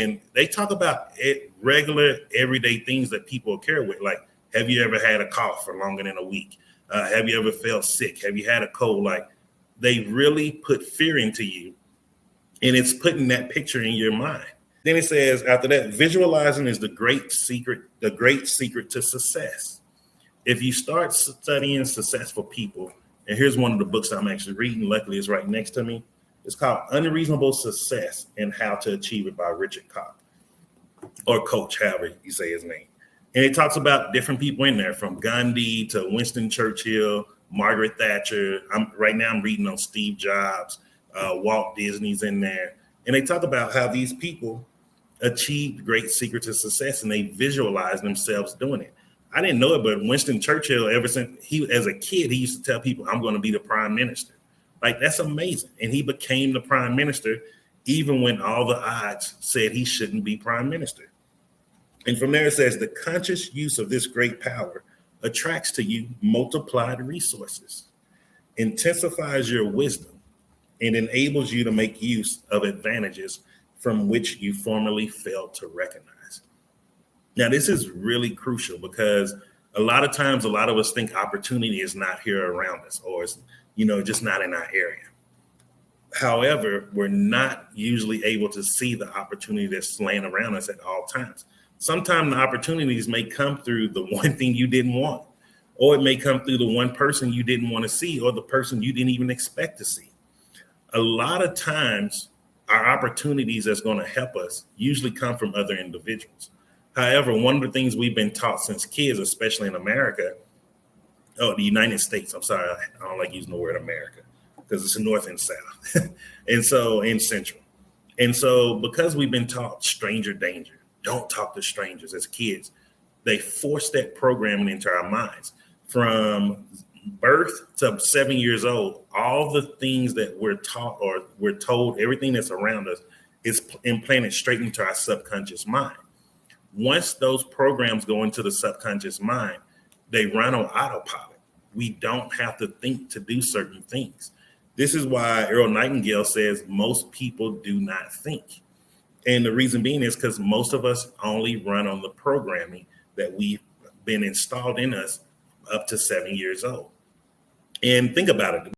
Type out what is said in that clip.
And they talk about regular, everyday things that people care with. Like, have you ever had a cough for longer than a week? Have you ever felt sick? Have you had a cold? Like, they really put fear into you, and it's putting that picture in your mind. Then it says after that, visualizing is the great secret to success. If you start studying successful people, and here's one of the books I'm actually reading, luckily it's right next to me. It's called Unreasonable Success and How to Achieve It by Richard Koch, or Coach, however you say his name. And it talks about different people in there, from Gandhi to Winston Churchill, Margaret Thatcher. Right now I'm reading on Steve Jobs, Walt Disney's in there. And they talk about how these people achieved great secrets of success, and they visualize themselves doing it. I didn't know it, but Winston Churchill, ever since as a kid, he used to tell people, I'm going to be the prime minister. Like, that's amazing. And he became the prime minister, even when all the odds said he shouldn't be prime minister. And from there, it says the conscious use of this great power attracts to you multiplied resources, intensifies your wisdom, and enables you to make use of advantages from which you formerly failed to recognize. Now, this is really crucial because a lot of times, a lot of us think opportunity is not here around us, or it's, just not in our area. However, we're not usually able to see the opportunity that's laying around us at all times. Sometimes the opportunities may come through the one thing you didn't want, or it may come through the one person you didn't want to see, or the person you didn't even expect to see. A lot of times, our opportunities that's going to help us usually come from other individuals. However, one of the things we've been taught since kids, especially in America, the United States, I'm sorry, I don't like using the word America because it's the North and South, and Central. And so because we've been taught stranger danger, don't talk to strangers as kids, they force that programming into our minds. From birth to 7 years old, all the things that we're taught or we're told, everything that's around us is implanted straight into our subconscious mind. Once those programs go into the subconscious mind, they run on autopilot. We don't have to think to do certain things. This is why Earl Nightingale says most people do not think. And the reason being is because most of us only run on the programming that we've been installed in us up to 7 years old. And think about it.